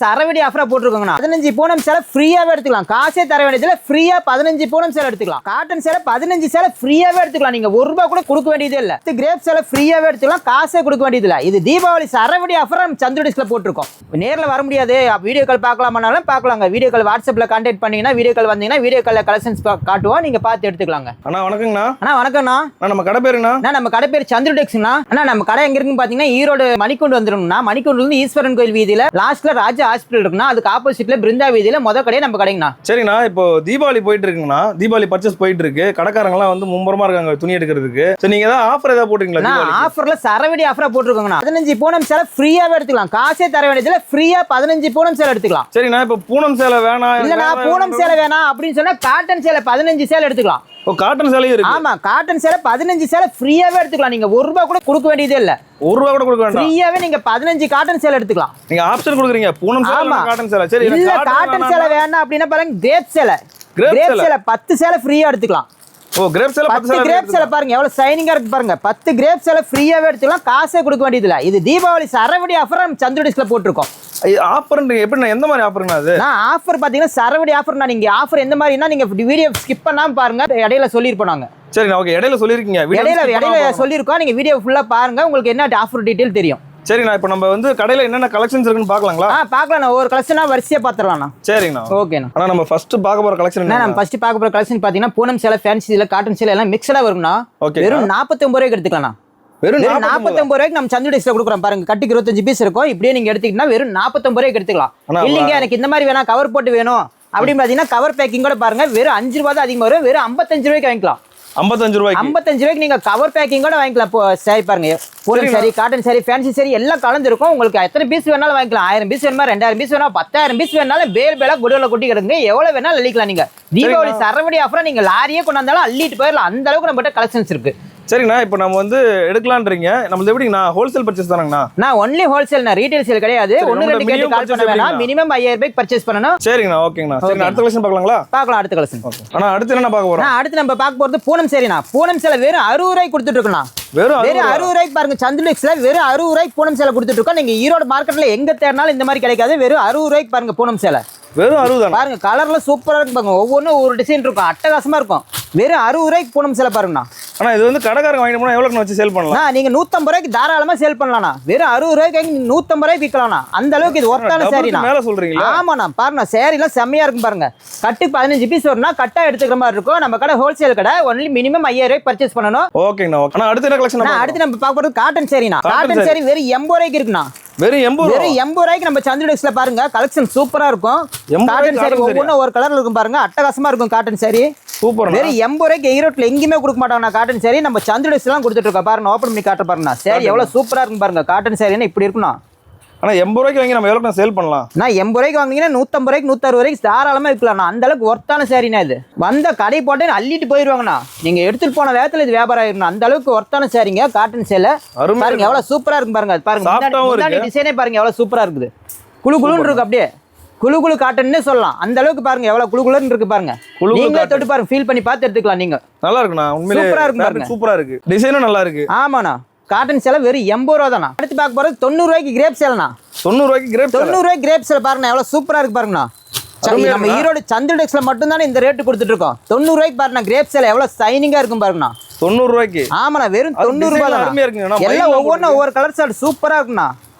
சரவடி ஆஃபரா போட்டுருக்கோங்கண்ணா 15 பூனம் சேலை ஃப்ரீயாவே எடுத்துக்கலாம். காசே தர வேண்டியதுல ஃப்ரீயா 15 பூனம் சேலை எடுத்துக்கலாம். காட்டன் சேலை 15 சேலை ஃப்ரீயாவே எடுத்துக்கலாம். நீங்க ₹1 கூட கொடுக்க வேண்டியதே இல்ல. கிரேப் சேலை ஃப்ரீயாவே எடுத்துக்கலாம். காசே கொடுக்க வேண்டியது இல்ல. இது தீபாவளி சரவடி ஆஃபரா நம்ம சந்திர டிஸ்க்ல போட்டுருக்கோம். நேர்ல வர முடியாது, வீடியோ கால் பார்க்கலாமானாலும் பார்க்கலாங்க. வீடியோ கால் வாட்ஸ்அப்ல கான்டாக்ட் பண்ணீங்கன்னா வீடியோ கால் வந்தீங்கன்னா வீடியோ கால்ல கலெக்ஷன்ஸ் காட்டுவோம், நீங்க பார்த்து எடுத்துக்கலாங்க. அண்ணா வணக்கங்கண்ணா. அண்ணா வணக்கம்ண்ணா. நம்ம கடை பேருங்கண்ணா? நம்ம கடை பேர் சந்திர டெக்ஸ்ண்ணா. அண்ணா நம்ம கடை எங்க இருக்குன்னு பாத்தீங்கன்னா ஈரோடு மணிக்கூண்டு வந்துரும்னா, மணிக்கூண்டுல இருந்து ஈஸ்வரன் கோயில் வீதியில லாஸ்ட்ல ராஜா ஹாஸ்பிட்டல் இருக்குன்னா அதுக்கு ஆப்போசிட்ல பிருந்தா வீதியில முத கடையே நம்ம கடைங்கண்ணா. சரிண்ணா, இப்போ தீபாவளி போயிட்டு இருக்குங்கண்ணா, தீபாவளி பர்ச்சேஸ் போயிட்டு இருக்கு. கடைக்காரங்க எல்லாம் வந்து மும்பரமா இருக்காங்க துணி எடுக்கிறதுக்கு. சரி, நீங்க ஏதாவது ஆஃபர் ஏதாவது போட்டுருக்கீங்களா? ஆஃபர்ல சரவடி ஆஃபரா போட்டுருக்கோங்கண்ணா. 15 பூனம் சேலை ஃப்ரீயாவே எடுத்துக்கலாம். காசே தர வேண்டியதுல ஃப்ரீயா 15 பூனம் சேலை எடுத்துக்கலாம். சரிண்ணா, இப்போ பூனம் சேலை வேணாம் இல்லண்ணா, பூனம் சேலை வேணாம் அப்படின்னு சொன்னா காட்டன் சேலை 15 சேலை எடுத்துக்கலாம். ஓ, காட்டன் சேலையும் இருக்கு. ஆமா, காட்டன் சேலை 15 சேலை ஃப்ரீயாவே எடுத்துக்கலாம். நீங்க ₹1 கூட கொடுக்க வேண்டியதே இல்ல. ₹1 கூட கொடுக்க வேண்டாம். ஃப்ரீயாவே நீங்க 15 காட்டன் சேலை எடுத்துக்கலாம். நீங்க ஆப்ஷன் கொடுக்குறீங்க, பூனம் சேலை காட்டன் சேலை. சரி, இல்ல காட்டன் சேலை வேணாம் அப்படின்னா பாருங்க கிரேப் சேலை. கிரேப் சேலை 10 சேலை ஃப்ரீயா எடுத்துக்கலாம். ஓ, கிரேப் சேலை 10 கிரேப் சேலை பாருங்க எவ்வளவு ஷைனிங்கா இருக்கு பாருங்க. 10 கிரேப் சேலை ஃப்ரீயாவே எடுத்துக்கலாம். காசே கொடுக்க வேண்டியது இல்ல. இது தீபாவளி சரவடி ஆஃபர் நம்ம சந்திர டிஸ்க்ல போட்டுருக்கோம். ஆஃபர் எப்படி, எந்த மாதிரி ஆஃபர்னா அது? ஆஃபர் பாத்தீங்கன்னா சரவடி ஆஃபர்னா, நீங்க ஆஃபர் எந்த மாதிரினா நீங்க வீடியோ ஸ்கிப் பண்ணாம பாருங்க, இடையில சொல்லிருப்போம் நாங்க. சரி, ஓகே, இடையில சொல்லிருக்கீங்க, இடையில சொல்லிருக்கோம். நீங்க வீடியோ ஃபுல்லா பாருங்க, உங்களுக்கு என்ன ஆஃபர் டீடைல் தெரியும். சரிண்ணா, இப்போ நம்ம வந்து கடையில என்னென்ன கலெக்ஷன்ஸ் இருக்குன்னு பார்க்கலாங்களா? பார்க்கலாம். ஒரு கலெக்ஷனா வரிசையா பாத்துறலாம்ண்ணா. சரிங்கண்ணா, ஓகேண்ணா. ஆனா நம்ம ஃபர்ஸ்ட் பார்க்க போற கலெக்ஷன் என்ன? நம்ம ஃபர்ஸ்ட் பார்க்க போற கலெக்ஷன் பாத்தீங்கன்னா பூனம் சேலை, ஃபேன்சி சேலை, காட்டன் சேலை எல்லாம் மிக்ஸ்டா வரும்னா. வெறும் 49 ரூபாய்க்கு எடுத்துக்கலாம். வெறும் 49 ரூபாய்க்கு நம்ம சந்திர டிஸ்க்ல கொடுக்குறோம் பாருங்க. கட்டிக்கு 25 பீஸ் இருக்கும். இப்படியே நீங்க எடுத்தீங்கன்னா வெறும் 49 ரூபாய்க்கு எடுத்துக்கலாம். இல்லைங்க எனக்கு இந்த மாதிரி வேணா கவர் போட்டு வேணும் அப்படின்னு பாத்தீங்கன்னா கவர் பேக்கிங் கூட பாருங்க வெறும் 5 ரூபாய் தான் அதிகமா வரும். வெறும் 55 ரூபாய்க்கு வாங்கிக்கலாம். 55 ரூபாய்க்கு நீங்க கவர் பேக்கிங் கூட வாங்கிக்கலாம். சரி பாருங்க, Poonam sorry, cotton sorry, fancy sorry எல்லாம் கலந்து இருக்கும். உங்களுக்கு எத்தனை பீஸ் வேணாலும் வாங்கிக்கலாம். 1000 பீஸ் வேணுமா, 2000 பீஸ் வேணா, 10000 பீஸ் வேணாலும் பேலா குடோல கொட்டி கிடக்குங்க. எவ்வளவு வேணாலும் அள்ளிக்கலாம். நீங்க தீபாவளி சரவடி ஆஃபரா நீங்க லாரியே கொண்டாந்தாலும் அள்ளிட்டு போயிடலாம். அந்த அளவுக்கு நம்ம கலெக்ஷன்ஸ் இருக்கு. சரிண்ணா, இப்போ நம்ம வந்து எடுக்கலான்றீங்க. நம்ம எப்படிங்கண்ணா, ஹோல்சேல் பர்ச்சேஸ் தானங்கண்ணா? நான் ஒன்லி ஹோல்சேல்ண்ணா, ரீட்டைல் சேல் கிடையாது. 1-2 கேட்டு கால் பண்ண வேணாம். மினிமம் 5000 ரூபாய்க்கு பர்ச்சேஸ் பண்ணணும். சரிங்கண்ணா, ஓகேங்கண்ணா. சரி, அடுத்த கலெக்ஷன் பார்க்கலாங்களா? பார்க்கலாம், அடுத்த கலெக்ஷன். ஆனா அடுத்து என்ன பார்க்க போறோம்? அடுத்து நம்ம பார்க்க போறது பூனம் சேரிண்ணா. பூனம் சேலை வெறும் 60 ரூபாய்க்கு கொடுத்துட்டு இருக்கோம்ண்ணா. வெறும் 60 ரூபாய்க்கு பாருங்க. சந்திர டிஸ்க்ல வெறும் 60 ரூபாய்க்கு பூனம் சேலை கொடுத்துட்டு இருக்கோம். நீங்க ஈரோடு மார்க்கெட்ல எங்க தேடினாலும் இந்த மாதிரி கிடைக்காது. வெறும் 60 ரூபாய்க்கு பாருங்க பூனம் சேலை. வெறும் 60 பாருங்க, கலர்ல சூப்பரா இருக்கு பாருங்க. ஒவ்வொன்றும் ஒரு டிசைன் இருக்கும், அட்டகாசமா இருக்கும். வெறும் 60 ரூபாய்க்கு பூனம் சேலை பாருங்கண்ணா. ஆனா இது வந்து கடைக்காரங்க வாங்கிட்டு போனா எவ்வளவு வச்சு சேல் பண்ணலாம்? நீங்க 150 ரூபாய்க்கு தாராளமா சேல் பண்ணலாம். வெறும் 60 ரூபாய்க்கு 150 ரூபாய்க்கு விற்கலாம். அந்த அளவுக்கு இது ஒர்த்தான சேரீனா. மேல சொல்றீங்களா? ஆமாண்ணா, பாருங்க சேரீ எல்லாம் செம்மையா இருக்கும் பாருங்க. கட்டு 15 பீஸ் வரும்னா கட்டா எடுத்துக்கிற மாதிரி இருக்கும். நம்ம கடை ஹோல்சேல் கடை. ஒன்லி மினிமம் 5000 ரூபாய்க்கு பர்ச்சேஸ் பண்ணணும். ஓகேண்ணா. ஆனா அடுத்து என்ன கலெக்ஷன்? அடுத்து நம்ம பார்க்க போறது காட்டன் சேரீனா. காட்டன் சேரீ வெறும் 80 ரூபாய்க்கு இருக்குண்ணா. வெறும் 80 ரூபாய்க்கு நம்ம சந்திர டிஸ்க்ல பாருங்க கலெக்ஷன் சூப்பரா இருக்கும். காட்டன் சேரீ ஒவ்வொன்றும் ஒரு கலர்ல இருக்கும் பாருங்க, அட்டகாசமா இருக்கும் காட்டன் சேரீ. சூப்பர். வெறும் 80 ரூபாய்க்கு ஈரோட்ல எங்கேயுமே கொடுக்க மாட்டாங்க காட்டன் சேரீ. நம்ம சந்திர டிஸ்க் எல்லாம் கொடுத்துட்டு இருக்கோம் பாருங்க. ஓப்பன் பண்ணி காட்டுற பாருங்க சேரீ எவ்வளவு சூப்பரா இருக்கும் பாருங்க. காட்டன் சேரீனா இப்படி இருக்குண்ணா. ஆனா 80 ரூபாய்க்கு வாங்கி நம்ம எவ்வளவு சேல் பண்ணலாம்? 80 ரூபாய்க்கு வாங்கினீங்கன்னா 150 ரூபாய்க்கு 160 ரூபாய்க்கு தாராளமா விற்கலாம். அந்த அளவுக்கு ஒர்த்தான சேரீனா இது. வந்த கடை போட்டு அள்ளிட்டு போயிருவாங்கண்ணா. நீங்க எடுத்துட்டு போன வேகத்துல இது வியாபாரம் ஆயிரும். அந்த அளவுக்கு ஒர்த்தான சேரீங்க காட்டன் சேலை. பாருங்க எவ்வளவு சூப்பரா இருக்கும் பாருங்க. பாருங்க டிசைனே பாருங்க எவ்வளவு சூப்பரா இருக்குது. குழு குழுன்னு இருக்கு, அப்படியே குழு குழு காட்டன்னு சொல்லலாம். அந்த அளவுக்கு பாருங்க எவ்வளவு குழு குழுன்னு இருக்கு பாருங்க. நீங்களே தொட்டு பாருங்க, ஃபீல் பண்ணி பார்த்து எடுத்துக்கலாம். நீங்க நல்லா இருக்குண்ணா, உண்மையிலே சூப்பரா இருக்கு பாருங்க. சூப்பரா இருக்கு, டிசைனும் நல்லா இருக்கு. ஆமாண்ணா, காட்டன் சேலை வெறும் 80 ரூபா தானா. அடுத்து பார்க்க போறது 90 ரூபாய்க்கு கிரேப் சேலைண்ணா. 90 ரூபாய்க்கு கிரேப் 90 ரூபாய்க்கு கிரேப் சேலை பாருங்க எவ்வளவு சூப்பரா இருக்கு பாருங்கண்ணா. நம்ம ஈரோடு சந்திர டிஸ்க்ல மட்டும் தானே இந்த ரேட்டு கொடுத்துட்டு இருக்கோம். 90 ரூபாய்க்கு பாருங்க கிரேப் சேலை எவ்வளவு ஷைனிங்கா இருக்கும் பாருங்கண்ணா. 90 ரூபாய்க்கு? ஆமாண்ணா, வெறும் 90 ரூபாய் தான். எல்லாம் ஒவ்வொன்றும் ஒவ்வொரு கலர் சேலை சூப்பரா இருக்குண்ணா.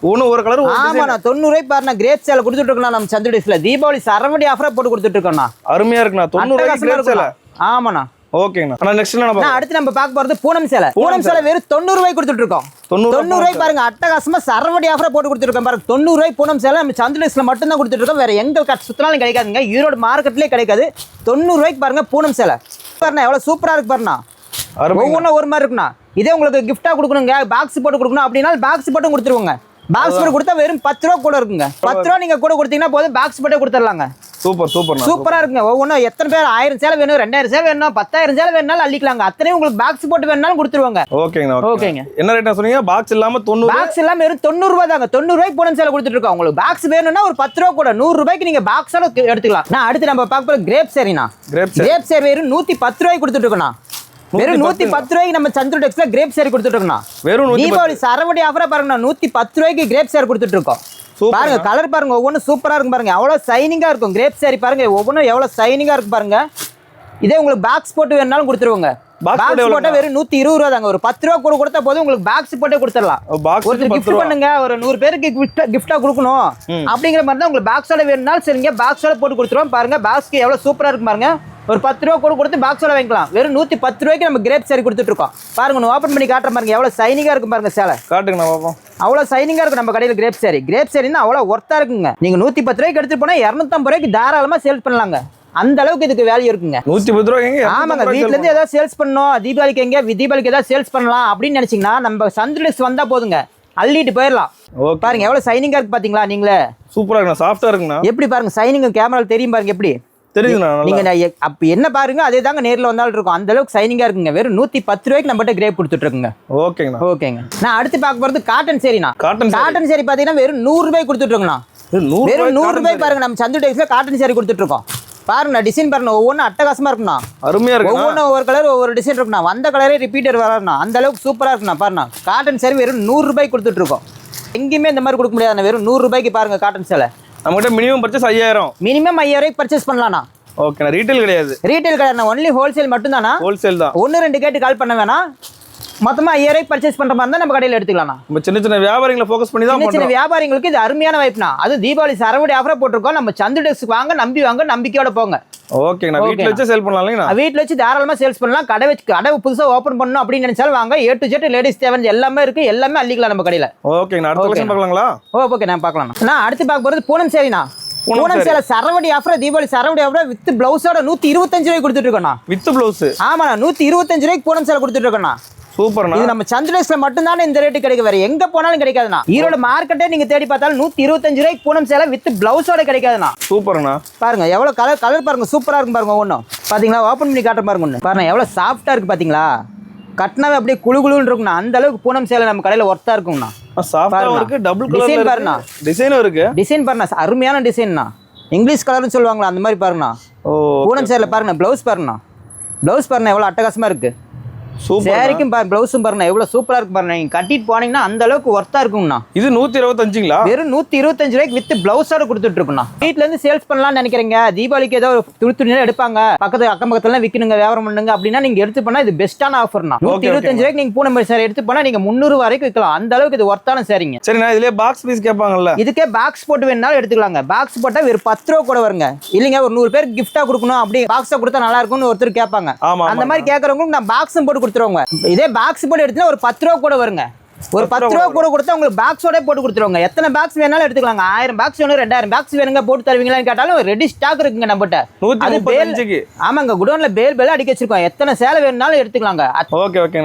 ஒரு கலர். ஆமாண்ணா, 90 ரூபாய்க்கு பாருங்க கிரேப் சேலை கொடுத்துட்டு இருக்கோம் நம்ம சந்திர டிஸ்க்ல. தீபாவளி சரவடி ஆஃபரா போட்டு கொடுத்துட்டு இருக்கோம்ண்ணா. அருமையா இருக்குண்ணா. 90 ரூபாய்க்கு கிரேப் சேலை. ஆமாண்ணா, ஓகேண்ணா. ஆனா நெக்ஸ்ட் என்ன? அடுத்து நம்ம பார்க்க போறது பூனம் சேலை. பூனம் சேலை வெறும் 90 ரூபாய்க்கு கொடுத்துட்டு இருக்கோம். 90 ரூபாய்க்கு பாருங்க அட்டகாசமா சரவடி ஆஃபரா போட்டு கொடுத்துருக்கோம் பாருங்க. 90 ரூபாய்க்கு பூனம் சேலை நம்ம சந்திர டிஸ்க்ல மட்டும் தான் கொடுத்துட்டு இருக்கோம். வேற எங்க சுத்தினாலும் கிடைக்காதுங்க. ஈரோடு மார்க்கெட்லயே கிடைக்காது. 90 ரூபாய்க்கு பாருங்க பூனம் சேலை பாருங்க எவ்வளவு சூப்பரா இருக்கு பாருங்க. ஒவ்வொன்றும் ஒரு மாதிரி இருக்குண்ணா. இதே உங்களுக்கு கிஃப்டா கொடுக்கணுங்க, பாக்ஸ் போட்டு கொடுக்கணும் அப்படின்னா பாக்ஸ் போட்டு கொடுத்துருவாங்க. பாக்ஸ் போட்டு கொடுத்தா வெறும் 10 ரூபா கூட இருக்குங்க. 10 ரூபா நீங்க கூட கொடுத்தீங்கன்னா போதும், பாக்ஸ் போட்டு கொடுத்துடலாங்க. சூப்பர் சூப்பர் சூப்பரா இருக்குங்க. ஒவ்வொன்றும் எத்தனை பேர் 1000 சேலை வேணும், 2000 சேலை வேணும், 10000 சேலை வேணும்னாலும் அள்ளிக்கலாங்க. அத்தனையும் உங்களுக்கு பாக்ஸ் போட்டு வேணும்னாலும் கொடுத்துருவாங்க. ஓகேங்க. ஓகேங்க. என்ன ரேட் சொன்னீங்க? பாக்ஸ் இல்லாம 90. பாக்ஸ் இல்லாம வெறும் 90 ரூபாய் தாங்க. 90 ரூபாய்க்கு பூனம் சேலை கொடுத்துட்டு இருக்கோம். உங்களுக்கு பாக்ஸ் வேணும்னா ஒரு 10 ரூபா கூட 100 ரூபாய்க்கு நீங்க பாக்ஸால எடுத்துக்கலாம். நான் அடுத்து நம்ம பார்க்க போற கிரேப் சேரீனா. கிரேப் சேரி வெறும் 110 ரூபாய்க்கு கொடுத்துட்டு இருக்கோம். வெறும் 110 ரூபாய்க்கு நம்ம சந்திர டெக்ஸ்ல கிரேப் சேரி கொடுத்துட்டு இருக்கோம். வெறும் தீபாவளி சரவடி ஆஃபரா பாருங்க, 110 ரூபாய்க்கு கிரேப் சேரி கொடுத்துட்டு இருக்கோம். பாருங்க கலர் பாருங்க ஒவ்வொன்றும் சூப்பரா இருக்கும் பாருங்க அவ்வளவு சைனிங்கா இருக்கும் கிரேப் saree பாருங்க ஒவ்வொன்றும் எவ்வளவு சைனிங்கா இருக்கு பாருங்க இதே உங்களுக்கு பாக்ஸ் போட்டு வேணாலும் கொடுத்துருவோங்க பாக்ஸ் போட்டா வெறும் 120 ரூபா தாங்க ஒரு 10 ரூபா கூட கொடுத்தா போதும் உங்களுக்கு பாக்ஸ் போட்டே கொடுத்துடலாம் ஒரு கிஃப்ட் பண்ணுங்க ஒரு 100 பேருக்கு கிஃப்டா கொடுக்கணும் அப்படிங்கிற மாதிரி தான் உங்களுக்கு பாக்ஸோட வேணும்னாலும் சரிங்க பாக்ஸோட போட்டு கொடுத்துருவோம் பாருங்க பாக்ஸ்க்கு எவ்வளவு சூப்பரா இருக்கு பாருங்க ஒரு 10 ரூபா கூட கொடுத்து பாக்ஸோட வாங்கிக்கலாம் வெறும் 110 ரூபாய்க்கு நம்ம கிரேப் saree கொடுத்துட்டு இருக்கோம் பாருங்க நான் ஓபன் பண்ணி காட்டுறேன் பாருங்க எவ்வளவு சைனிங்கா இருக்கும் பாருங்க சேலை காட்டுங்க நான் பாப்போம் அவ்வளவு சைனிங்கா இருக்கும் நம்ம கடையில் கிரேப் saree அவ்வளவு ஒர்த்தா இருக்குங்க நீங்க 110 ரூபாய்க்கு எடுத்துட்டு போனா 250 ரூபாய்க்கு தாராளமா சேல் பண்ணலாங்க அந்த அளவுக்கு இதுக்கு வேல்யூ இருக்குங்க 110 ரூபாய்க்கு ஆமாங்க வீட்ல இருந்து ஏதாவது சேல்ஸ் பண்ணணும் தீபாவளிக்கு ஏதாவது சேல்ஸ் பண்ணலாம் அப்படின்னு நினைச்சீங்கன்னா நம்ம சந்திரஸ் வந்தா போதுங்க அள்ளிட்டு போயிடலாம் பாருங்க எவ்வளவு சைனிங்கா இருக்கு பாத்தீங்களா நீங்களே சூப்பரா இருக்கு சாஃப்ட்டா இருக்குண்ணா எப்படி பாருங்க சைனிங் கேமரா தெரியும் பாருங்க எப்படி தெரியுதுண்ணா நீங்க அப்ப என்ன பாருங்க அதே தாங்க நேர்ல வந்தாலும் இருக்கும் அந்த அளவுக்கு சைனிங்கா இருக்குங்க வெறும் 110 ரூபாய்க்கு நம்மகிட்ட கிரேப் கொடுத்துட்டு இருக்குங்க ஓகேங்க நான் அடுத்து பார்க்க போறது காட்டன் சேரீனா காட்டன் சேரீ பாத்தீங்கன்னா வெறும் 100 ரூபாய் கொடுத்துட்டு இருக்கோம்னா வெறும் 100 ரூபாய் பாருங்க நம்ம சந்து டெக்ஸ்ல காட்டன் சேரீ கொடுத்துட்டு இருக்கோம் பாருங்க டிசைன் பாருங்க ஒவ்வொன்றும் அட்டகாசமா இருக்குண்ணா அருமையா இருக்கு ஒவ்வொன்றும் ஒவ்வொரு கலர் ஒவ்வொரு டிசைன் இருக்குண்ணா வந்த கலரே ரிப்பீட்டர் வராதுண்ணா அந்த அளவுக்கு சூப்பரா இருக்குண்ணா பாருங்க காட்டன் சேரீ வெறும் 100 ரூபாய் கொடுத்துட்டு இருக்கோம் எங்கேயுமே இந்த மாதிரி கொடுக்க முடியாது வெறும் 100 ரூபாய்க்கு பாருங்க காட்டன் சேலை நம்மகிட்ட மினிமம் பர்ச்சேஸ் 5000 மினிமம் 5000 ரூபாய்க்கு பர்ச்சேஸ் பண்ணலாம்ண்ணா ஓகேண்ணா ரீட்டைல் கிடையாது ஒன்லி ஹோல்சேல் மட்டும் தானா ஹோல்சேல் தான் 1-2 கேட்டு கால் பண்ண வேணாம் மொத்தமா 5000 ரூபாய்க்கு பர்ச்சேஸ் பண்ற மாதிரி தான் நம்ம கடையில் எடுத்துக்கலாம் நம்ம சின்ன வியாபாரிகளை ஃபோக்கஸ் பண்ணி தான் சின்ன வியாபாரிகளுக்கு இது அருமையான வாய்ப்புனா அது தீபாவளி சரவடி ஆஃபரா போட்டிருக்கோம் நம்ம சந்து டெஸ்க்கு வாங்க நம்பிக்கையோட போங்க ஓகேண்ணா வீட்ல வச்சு சேல் பண்ணலாம் இல்லையா வீட்ல வச்சு தாராளமா சேல்ஸ் பண்ணலாம் கடை புதுசா ஓபன் பண்ணணும் அப்படின்னு நினைச்சாலும் வாங்க A to Z லேடிஸ் தேவை எல்லாமே இருக்கு எல்லாமே அள்ளிக்கலாம் நம்ம கடையில ஓகேண்ணா அடுத்த கலெக்ஷன் பார்க்கலாங்களா ஓகே நான் பார்க்கலாம் நான் அடுத்து பார்க்க போறது பூனம் சேரினா பூனம் சேலை சரவடி ஆஃபர் தீபாவளி சரவடி ஆஃபர் வித் பிளவுஸோட 125 ரூபாய்க்கு கொடுத்துட்டு இருக்கோம் வித் பிளவுஸ் ஆமாண்ணா 125 ரூபாய்க்கு பூனம் சேலை கொடுத்துட்டு இருக்கோம் சூப்பர்ண்ணா இது நம்ம சந்திரஸ்ல மட்டும் தானே இந்த ரேட்டு கிடைக்கும் வேற எங்க போனாலும் கிடைக்காதுண்ணா ஈரோடு மார்க்கெட்டே நீங்க தேடி பார்த்தாலும் 125 ரூபாய்க்கு பூனம் சேலை வித் பிளவுஸோட கிடைக்காதுண்ணா சூப்பர்ண்ணா பாருங்க எவ்வளவு கலர் பாருங்க சூப்பரா இருக்கும் பாருங்க ஒன்றும் பாத்தீங்களா ஓப்பன் பண்ணி காட்டுற பாருங்க ஒன்று பாருங்க எவ்வளவு சாஃப்டா இருக்கு பாத்தீங்களா கட்டினாவே அப்படியே குழுகுழுன்னு இருக்குண்ணா அந்த அளவுக்கு பூனம் சேலை நம்ம கடையில ஒர்த்தா இருக்கும்ண்ணா சாஃப்டா இருக்கு டபுள் கலர் டிசைன் பாருண்ணா டிசைனும் இருக்கு டிசைன் பாருண்ணா அருமையான டிசைன்ண்ணா இங்கிலீஷ் கலர்னு சொல்லுவாங்களா அந்த மாதிரி பாருங்கண்ணா பூனம் சேலை பாருங்க பிளவுஸ் பாருங்கண்ணா பிளவுஸ் பாருங்க எவ்வளவு அட்டகாசமா இருக்கு சேரிக்கும் பிளவுஸும் பாருங்க எவ்வளவு சூப்பரா இருக்கு பாருங்க நீங்க கட்டிட்டு போனீங்கன்னா அந்த அளவுக்கு ஒர்த்தா இருக்கும்ண்ணா இது 125ங்களா வெறும் 125 ரூபாய்க்கு வித் பிளவுஸோட கொடுத்துட்டு இருக்கோம்ண்ணா வீட்ல இருந்து சேல்ஸ் பண்ணலாம்னு நினைக்கிறீங்க தீபாவளிக்கு ஏதோ துணி எடுப்பாங்க அக்கம் பக்கத்துல விற்கணுங்க வியாபாரம் பண்ணுங்க அப்படின்னா நீங்க எடுத்து பண்ணா இது பெஸ்டான ஆஃபர்ண்ணா 125 ரூபாய்க்கு நீங்க பூனம் சேரி எடுத்து போனா நீங்க 300 வரைக்கும் விற்கலாம் அந்த அளவுக்கு இது ஒர்த்தான சேரிங்க சரிண்ணா இதுலயே பாக்ஸ் பீஸ் கேட்பாங்கல்ல இதுக்கே பாக்ஸ் போட்டு வேணாலும் எடுத்துக்கலாங்க பாக்ஸ் போட்டா வெறும் 10 ரூபா கூட வருங்க இல்லைங்க ஒரு 100 பேருக்கு கிஃப்டா கொடுக்கணும் அப்படி பாக்ஸா கொடுத்தா நல்லா இருக்கும்னு ஒருத்தர் கேட்பாங்க அந்த மாதிரி கேட்கறவங்களுக்கு நான் பாக்ஸும் போட்டு கொடுத்துருவாங்க இதே பாக்ஸ் போட்டு எடுத்தா ஒரு 10 ரூபா கூட வருங்க ஒரு 10 ரூபா கூட கொடுத்தா உங்களுக்கு பாக்ஸோட போட்டு கொடுத்துருவாங்க எத்தனை பாக்ஸ் வேணாலும் எடுத்துக்கலாங்க 1000 பாக்ஸ் வேணும் 2000 பாக்ஸ் வேணுங்க போட்டு தருவீங்களான்னு கேட்டாலும் ரெடி ஸ்டாக் இருக்குங்க நம்மகிட்ட ஆமாங்க குடோன்ல பேல் அடிக்க வச்சிருக்கோம் எத்தனை சேலை வேணும்னாலும் எடுத்துக்கலாங்க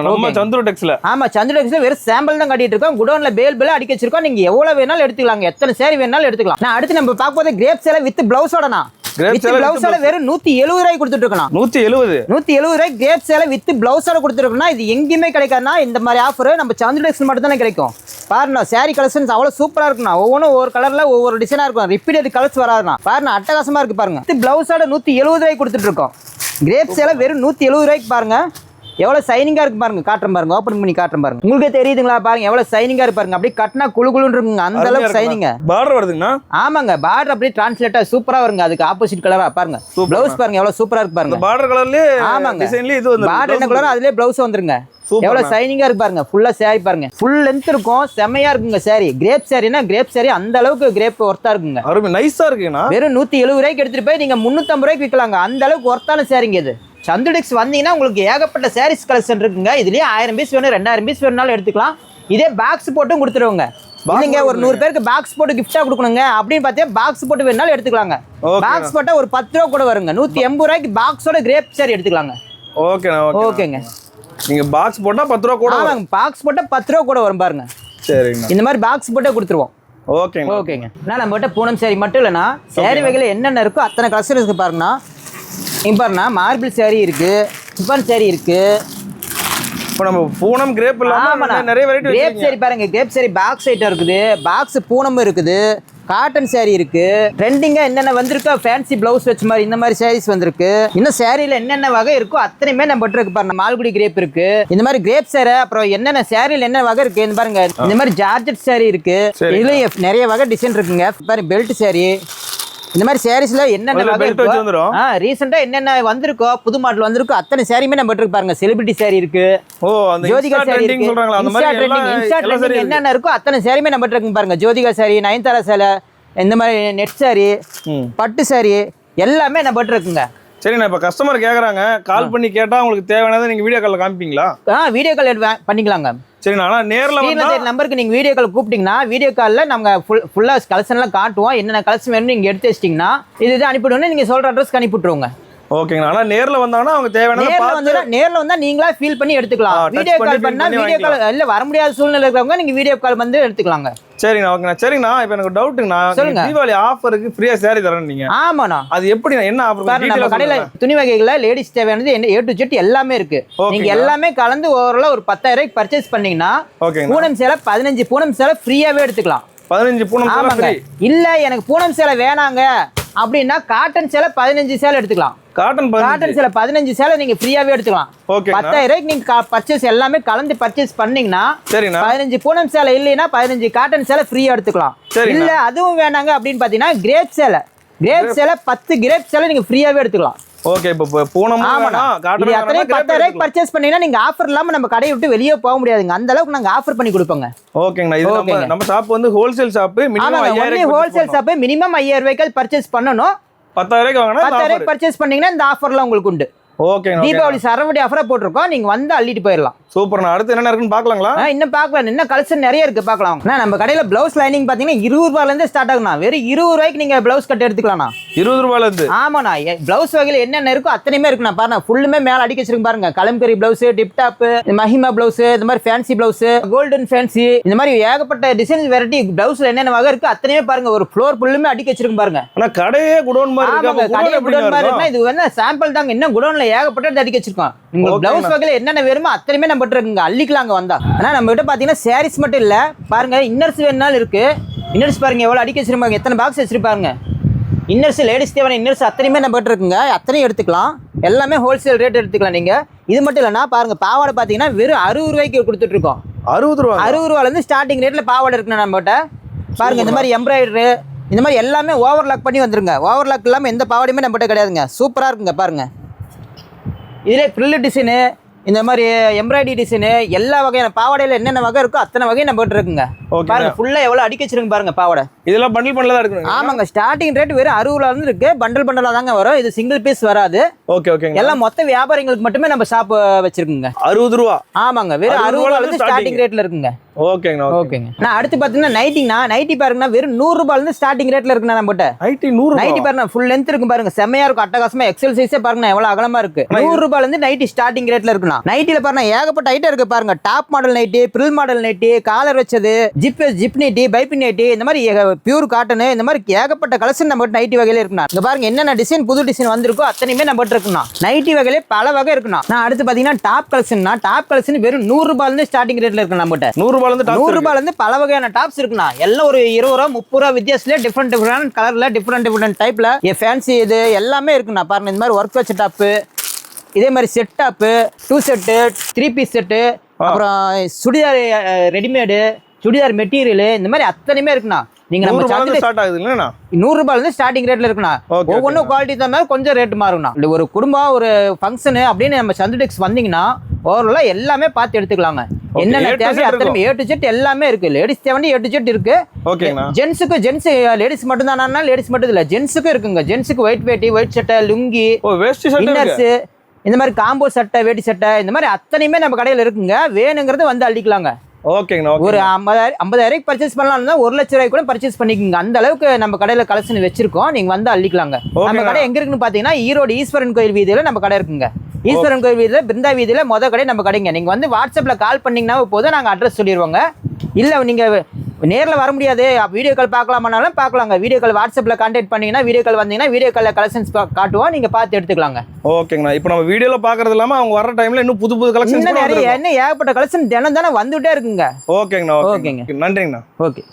நம்ம சந்துரு டெக்ஸ்ல ஆமா சந்துரு டெக்ஸ்ல வெறும் சாம்பிள் தான் கட்டிட்டு இருக்கோம் குடோன்ல பேல் அடிக்க வச்சிருக்கோம் நீங்க எவ்வளவு வேணாலும் எடுத்துக்கலாங்க எத்தனை சேரி வேணாலும் எடுத்துக்கலாம் நான் அடுத்து நம்ம பார்க்க போது கிரேப் சேலை வித் பிளவுஸோடனா பிளவுஸோட வெறும் 170 ரூபாய்க்கு கொடுத்துட்டு இருக்கோம் 170 ரூபாய்க்கு கிரேப் சேலை வித் பிளவுஸோட கொடுத்துருக்கோம்னா இது எங்கேயுமே கிடைக்காதுன்னா இந்த மாதிரி ஆஃபர் நம்ம சந்து டெக்ஸ்ல மட்டும் தானே கிடைக்கும் பாருண்ணா சாரி கலெக்ஷன்ஸ் அவ்வளவு சூப்பரா இருக்குண்ணா ஒவ்வொன்றும் ஒவ்வொரு கலர்ல ஒவ்வொரு டிசைனா இருக்கும் ரிப்பீட்டட் கலர்ஸ் வராதுண்ணா பாருண்ணா அட்டகாசமா இருக்கு பாருங்க பிளவுஸோட 170 ரூபாய்க்கு கொடுத்துட்டு இருக்கோம் கிரேப் சேலை வெறும் 170 ரூபாய்க்கு பாருங்க எவ்வளவு சைனிங்கா இருக்கு பாருங்க காட்டுறேன் பாருங்க ஓபன் பண்ணி காட்டுறேன் பாருங்க உங்களுக்கு தெரியுதுங்களா பாருங்க எவ்வளவு சைனிங்கா இருக்கு பாருங்க அப்படியே கட்டினா குழுகுழுன்னு இருக்குங்க அந்த அளவுக்கு சைனிங்க பார்டர் வருதுங்கண்ணா ஆமாங்க பார்டர் அப்படியே டிரான்ஸ்லேட்டா சூப்பரா வருங்க அதுக்கு ஆப்போசிட் கலரா பாருங்க பிளவுஸ் பாருங்க எவ்வளவு சூப்பரா இருக்கு பாருங்க பார்டர் கலர்லயே ஆமாங்க டிசைன்லயே இது வந்து பார்டர் என்ன கலரோ அதுலயே பிளவுஸ் வந்துருங்க எவ்வளவு சைனிங்கா இருக்கு பாருங்க ஃபுல்லா சாரி பாருங்க ஃபுல் லென்த் இருக்கும் செமையா இருக்குங்க சாரி கிரேப் சாரினா கிரேப் சாரி அந்த அளவுக்கு கிரேப் ஒர்த்தா இருக்குங்க அருமை நைஸா இருக்குண்ணா வெறும் 170 ரூபாய்க்கு எடுத்துட்டு போய் நீங்க 350 ரூபாய்க்கு விற்கலாங்க அந்த அளவுக்கு ஒர்த்தான சாரிங்க இது சந்து டெக்ஸ் வந்தீங்கன்னா உங்களுக்கு ஏகப்பட்ட சாரீஸ் கலெக்ஷன் இருக்குங்க இதுலயே 1000 பீஸ் வேணும் 2000 பீஸ் வேணும்னாலும் எடுத்துக்கலாம் இதே பாக்ஸ் போட்டும் கொடுத்துருவாங்க இல்லைங்க ஒரு 100 பேருக்கு பாக்ஸ் போட்டு கிஃப்டா கொடுக்கணுங்க அப்படின்னு பார்த்தா பாக்ஸ் போட்டு வேணாலும் எடுத்துக்கலாங்க பாக்ஸ் போட்டா ஒரு 10 ரூபா கூட வருங்க 180 ரூபாய்க்கு பாக்ஸோட கிரேப் சாரி எடுத்துக்கலாங்க ஓகேங்க நீங்க பாக்ஸ் போட்டா 10 ரூபா கூட ஆமாங்க பாக்ஸ் போட்டா 10 ரூபா கூட வரும் பாருங்க சரிங்க இந்த மாதிரி பாக்ஸ் போட்டே கொடுத்துருவோம் ஓகேங்க நான் நம்ம கிட்ட பூனம் சாரி மட்டும் இல்லைன்னா சாரி வகையில் என்னென்ன இருக்கோ அத்தனை கலெக்ஷன் இருக்கு பாருங்கண்ணா இங்க பாருண்ணா மார்பிள் சாரி இருக்கு சிப்பான் சாரி இருக்கு இப்போ நம்ம பூனம் கிரேப் இல்லாம நிறைய வெரைட்டி கிரேப் சாரி பாருங்க கிரேப் சாரி பாக்ஸ் ஐட்டம் இருக்குது பாக்ஸ் பூனமும் இருக்குது காட்டன் saree இருக்கு. ட்ரெண்டிங்கா என்னென்ன வந்திருக்கோ ஃபேன்சி பிளவுஸ் வச்ச மாதிரி இந்த மாதிரி sarees வந்திருக்கு. இன்னும் சாரியில என்னென்ன வகை இருக்கோ அத்தனையுமே நம்ம இருக்கு பாருங்க. மால்குடி கிரேப் இருக்கு, இந்த மாதிரி கிரேப் சேரை, அப்புறம் என்னென்ன சாரியில என்ன வகை இருக்கு இந்த பாருங்க. இந்த மாதிரி ஜார்ஜெட் saree இருக்கு, இதுலயும் நிறைய வகை டிசைன் இருக்குங்க. பாருங்க பெல்ட் saree, இந்த மாதிரி சாரீஸ்ல என்னென்ன வகை இருக்கோ ரீசெண்டா என்னென்ன வந்திருக்கோ புது மாடல் வந்திருக்கோ அத்தனை சாரியுமே நம்ம இருக்கு பாருங்க. செலிபிரிட்டி saree இருக்கு, ஜோதிகா saree இருக்கு, இன்ஸ்டா ட்ரெண்டிங் என்னென்ன இருக்கோ அத்தனை சாரியுமே நம்ம இருக்கு பாருங்க. ஜோதிகா saree, நயன்தாரா சேலை, இந்த மாதிரி நெட் saree, பட்டு saree எல்லாமே நம்ம இருக்குங்க. சரிண்ணா, இப்போ கஸ்டமர் கேட்குறாங்க, கால் பண்ணி கேட்டால் உங்களுக்கு தேவையானதை நீங்கள் வீடியோ காலில் காமிப்பீங்களா? வீடியோ கால் பண்ணிக்கலாங்க. சரிண்ணா, ஆனால் நேரில் நம்பருக்கு நீங்கள் வீடியோ கால் கூப்பிட்டீங்கன்னா வீடியோ காலில் நம்ம ஃபுல்லாக கலெக்ஷன்லாம் காட்டுவோம். என்னென்ன கலெக்ஷன் வேணும்னு நீங்கள் எடுத்து வச்சிட்டிங்கன்னா இதுதான் அனுப்பிவிடுவோம். நீங்கள் சொல்கிற அட்ரஸ்க்கு அனுப்பிவிட்ருவோங்க. ஓகேங்கண்ணா, ஆனால் நேரில் வந்தாங்கன்னா அவங்க தேவையான நேரில் வந்தால் நீங்களா ஃபீல் பண்ணி எடுத்துக்கலாம். வீடியோ கால் பண்ணால் வீடியோ கால் இல்லை வர முடியாத சூழ்நிலை இருக்கிறவங்க நீங்கள் வீடியோ கால் வந்து எடுத்துக்கலாங்க. சரிண்ணா, ஓகேண்ணா. சரிண்ணா, இப்போ எனக்கு டவுட்டுங்கண்ணா, சொல்லுங்க. தீபாவளி ஆஃபருக்கு ஃப்ரீயாக சேரீ தரேன் நீங்க? ஆமாண்ணா. அது எப்படிண்ணா, என்ன ஆஃபர்? நம்ம கடையில் துணி வகைகளில் லேடிஸ் தேவையானது A to Z எல்லாமே இருக்கு. நீங்க எல்லாமே கலந்து ஓவரால் ஒரு 10,000 பர்ச்சேஸ் பண்ணீங்கன்னா பூனம் சேலை 15 பூனம் சேலை ஃப்ரீயாவே எடுத்துக்கலாம். 15 பூனம் சேலை ஃப்ரீ. இல்ல எனக்கு பூனம் சேலை வேணாங்க அப்படின்னா காட்டன் சேலை 15 சேலை எடுத்துக்கலாம். காட்டன் சேலை 15 சேலை நீங்க ஃப்ரீயாவே எடுத்துக்கலாம். 10,000 நீங்க பர்ச்சேஸ் எல்லாமே கலந்து பர்ச்சேஸ் பண்ணீங்கன்னா 15 பூனம் சேலை இல்லைன்னா 15 காட்டன் சேலை ஃப்ரீயா எடுத்துக்கலாம். இல்ல அதுவும் வேணாங்க அப்படின்னு பாத்தீங்கன்னா கிரேப் சேலை 10 கிரேப் சேலை நீங்க ஃப்ரீயாவே எடுத்துக்கலாம். ஓகே, இப்போ பூனமா காட்டன் அத்தனை 10,000 பர்ச்சேஸ் பண்ணீங்கன்னா நீங்க ஆஃபர் இல்லாம நம்ம கடையை விட்டு வெளியே போக முடியாதுங்க. அந்த அளவுக்கு நாங்க ஆஃபர் பண்ணி கொடுப்போங்க. ஓகேங்கண்ணா, இது நம்ம ஷாப் வந்து wholesale shop. Minimum 5000 wholesale shop. Minimum 5000 ரூபாய்க்கு பர்ச்சேஸ் பண்ணனும். 10,000 வாங்கினா 10,000 பர்ச்சேஸ் பண்ணீங்கன்னா இந்த ஆஃபர்லாம் உங்களுக்கு உண்டு. ஓகேங்க, தீபாவளி சரவடி ஆஃபரா போட்டுருக்கோம். நீங்க வந்து அள்ளிட்டு போயிடலாம். சூப்பர்ண்ணா. அடுத்து என்ன இருக்குன்னு பாக்கலாங்களா? இன்னும் பார்க்கலாம், இன்னும் கலெக்ஷன் நிறைய இருக்கு, பார்க்கலாம். நம்ம கடையில பிளவுஸ் லைனிங் பாத்தீங்கன்னா 20 ரூபாயில இருந்து ஸ்டார்ட் ஆகும்ண்ணா. வெறும் 20 ரூபாய்க்கு நீங்க பிளவுஸ் கட் எடுத்துக்கலாம்ண்ணா. 20 ரூபாயில இருந்து? ஆமாண்ணா. பிளவுஸ் வகையில என்னென்ன இருக்கோ அத்தனையுமே இருக்குண்ணா. பாருங்க ஃபுல்லுமே மேல அடிக்க வச்சிருக்கு பாருங்க. Kalamkari blouse, tip top, Mahima blouse, இந்த மாதிரி ஃபேன்சி பிளவுஸ், கோல்டன் ஃபேன்சி, இந்த மாதிரி ஏகப்பட்ட டிசைன் வெரைட்டி பிளவுஸ்ல என்னென்ன வகை இருக்கு அத்தனையுமே பாருங்க. ஒரு ஃப்ளோர் ஃபுல்லுமே அடிக்க வச்சிருக்கு பாருங்க. ஆனா கடையே குடோன் மாதிரி இருக்கு. கடையே குடோன் மாதிரி இருக்குன்னா இது என்ன சாம்பிள் தாங்க. இன்னும் குடோன்ல ஏகப்பட்ட அடிக்க வச்சிருக்கோம். உங்களுக்கு பிளவுஸ் வகையில என்னென்ன வேணுமோ அத்தனையுமே நம்ம கிட்ட இருக்குங்க. அள்ளிக்கலாங்க வந்தா. ஆனா நம்ம கிட்ட பாத்தீங்கன்னா சாரீஸ் மட்டும் இல்ல, பாருங்க இன்னர்ஸ் வேணாலும் இருக்கு. இன்னர்ஸ் பாருங்க எவ்வளவு அடிக்க வச்சிருப்பாங்க, எத்தனை பாக்ஸ் வச்சிருப்பாங்க. இன்னர்ஸ் லேடிஸ் தேவையான இன்னர்ஸ் அத்தனையுமே நம்ம கிட்ட இருக்குங்க. அத்தனையும் எடுத்துக்கலாம். எல்லாமே ஹோல்சேல் ரேட் எடுத்துக்கலாம் நீங்க. இது மட்டும் இல்லைன்னா பாருங்க பாவாடை பாத்தீங்கன்னா வெறும் 60 ரூபாய்க்கு கொடுத்துட்டு இருக்கோம். 60 ரூபாயில இருந்து ஸ்டார்டிங் ரேட்ல பாவாடை இருக்குண்ணா நம்ம கிட்ட. பாருங்க இந்த மாதிரி எம்ப்ராய்டரி, இந்த மாதிரி எல்லாமே ஓவர்லாக் பண்ணி வந்துருங்க. ஓவர்லாக் இல்லாம எந்த பாவாடையுமே நம்ம கிட்ட கிடையாதுங்க. சூப்பரா இருக்குங்க பாருங்க. இதிலே ஃப்ரில் டிசைனு, இந்த மாதிரி எம்ப்ராய்டரி டிசைனு, எல்லா வகையான பாவாடையில என்னென்ன வகை இருக்கோ அத்தனை வகை நம்ம கிட்ட இருக்குங்க. பாருங்க ஃபுல்லா எவ்வளவு அடிக்க வச்சிருங்க பாருங்க பாவாடை. இதெல்லாம் பண்டில் பண்டலா இருக்கு. ஆமாங்க, ஸ்டார்டிங் ரேட் வெறும் 60 ரூபாயில இருந்து இருக்கு. பண்டல் பண்டலா தாங்க வரும். இது சிங்கிள் பீஸ் வராது. Okay okay. எல்லாம் மொத்த வியாபாரிகளுக்கு மட்டுமே நம்ம ஷாப் வச்சிருக்குங்க. 60 ரூபா? ஆமாங்க, வெறும் 60 ரூபாயில இருந்து ஸ்டார்டிங் ரேட்ல இருக்குங்க. ஓகேங்க ஓகேங்க. நான் அடுத்து பாத்தீங்கன்னா நைட்டினா, நைட்டி பாருங்கன்னா வெறும் 100 ரூபாயில இருந்து ஸ்டார்டிங் ரேட்ல இருக்குண்ணா நம்ம கிட்ட. நைட்டி பாருங்க ஃபுல் லென்த் இருக்கு பாருங்க. செமையா இருக்கும், அட்டகாசமா. எக்ஸல் சைஸே பாருங்க எவ்வளவு அகலமா இருக்கு. 100 ரூபாயில இருந்து நைட்டி ஸ்டார்டிங் ரேட்ல இருக்குண்ணா. நைட்டில பாருங்க ஏகப்பட்ட ஐட்டம் இருக்கு பாருங்க. Top model nighty, frill model nighty, collar வச்சது, ஜிப் நைட்டி, பைப்பிங் நைட்டி, இந்த மாதிரி பியூர் காட்டன், இந்த மாதிரி ஏகப்பட்ட கலெக்ஷன் நம்ம நைட்டி வகையில இருக்குண்ணா. இங்க பாருங்க என்னென்ன டிசைன் புது டிசைன் வந்திருக்கோ அத்தனையுமே நம்ம கிட்ட இருக்குண்ணா. நைட்டி வகையில பல வகை இருக்குண்ணா. நான் அடுத்து பாத்தீங்கன்னா டாப் கலெக்ஷன். டாப் கலெக்ஷன் வெறும் 100 ரூபாயில இருந்து ஸ்டார்டிங் ரேட்ல இருக்கு நம்ம கிட்ட. 100 ரூபாயில இருந்து பல வகையான டாப்ஸ் இருக்குண்ணா. எல்லாம் ஒரு 20 ரூபா 30 ரூபா வித்தியாசத்துல டிஃபரெண்ட் கலர்ல டிஃபரெண்ட் டைப்ல ஃபேன்சி இது எல்லாமே இருக்குண்ணா. பாருங்க இந்த மாதிரி ஒர்க் வச்ச டாப்பு, இதே மாதிரி set top, 2 set, 3 piece set, அப்புறம் சுடிதார் ரெடிமேடு, சுடிதார் மெட்டீரியல், இந்த மாதிரி அத்தனையுமே இருக்குண்ணா. நீங்க நம்ம ஸ்டார்ட் ஆகுது இல்லைண்ணா. 100 ரூபாயில இருந்து ஸ்டார்டிங் ரேட்ல இருக்குண்ணா. ஒவ்வொன்றும் குவாலிட்டி தான் கொஞ்சம் ரேட் மாறும்ண்ணா. ஒரு குடும்பம் ஒரு ஃபங்க்ஷனு அப்படின்னு நம்ம சந்துடெக்ஸ் வந்தீங்கன்னா ஓவராலா எல்லாமே பார்த்து எடுத்துக்கலாங்க. என்னென்ன தேவை அத்தனை A to Z எல்லாமே இருக்கு. லேடிஸ் தேவை A to Z இருக்கு. ஜென்ஸுக்கு ஜென்ஸ் லேடிஸ் மட்டும் தானா? லேடிஸ் மட்டும் இல்ல, ஜென்ஸுக்கும் இருக்குங்க. ஜென்ஸுக்கு ஒயிட் வேட்டி, ஒயிட் சட்டை, லுங்கி, இன்னர்ஸ், இந்த மாதிரி காம்போ சட்டை, வேட்டி சட்டை, இந்த மாதிரி அத்தனையுமே நம்ம கடையில் இருக்குங்க. வேணுங்கிறது வந்து அள்ளிக்கலாங்க. ஓகேங்க. ஒரு 50,000 பர்ச்சேஸ் பண்ணலாம்னா 1 லட்ச ரூபாய் கூட பர்ச்சேஸ் பண்ணிக்கோங்க. அந்த அளவுக்கு நம்ம கடையில கலெக்ஷன் வச்சிருக்கோம். நீங்க வந்து அள்ளிக்கலாங்க. நம்ம கடை எங்க இருக்குன்னு பாத்தீங்கன்னா ஈரோடு ஈஸ்வரன் கோயில் வீதியில நம்ம கடை இருக்குங்க. ஈஸ்வரன் கோயில் வீதியில பிருந்தா வீதியில மொத கடை நம்ம கடைங்க. நீங்க வந்து வாட்ஸ்அப்ல கால் பண்ணீங்கன்னா போதும், நாங்க அட்ரஸ் சொல்லிடுவோங்க. இல்ல நீங்க நேரில் வர முடியாது, வீடியோ கால் பார்க்கலாமானாலும் பார்க்கலாங்க. வீடியோ கால் வாட்ஸ்அப்பில் கான்டாக்ட் பண்ணிங்கன்னா வீடியோ கால் வந்தீங்கன்னா வீடியோ காலில் கலெக்ஷன்ஸ் காட்டுவோம், நீங்கள் பார்த்து எடுத்துக்கலாங்க. ஓகேங்கண்ணா. இப்போ நம்ம வீடியோவில் பார்க்கறது இல்லாமல் அவங்க வர டைமில் இன்னும் புது கலெக்ஷன் நிறைய என்ன ஏகப்பட்ட கலெக்ஷன் தினம் தானே வந்துகிட்டே இருக்குங்க. ஓகேங்கண்ணா. ஓகேங்க, நன்றிங்கண்ணா. ஓகே.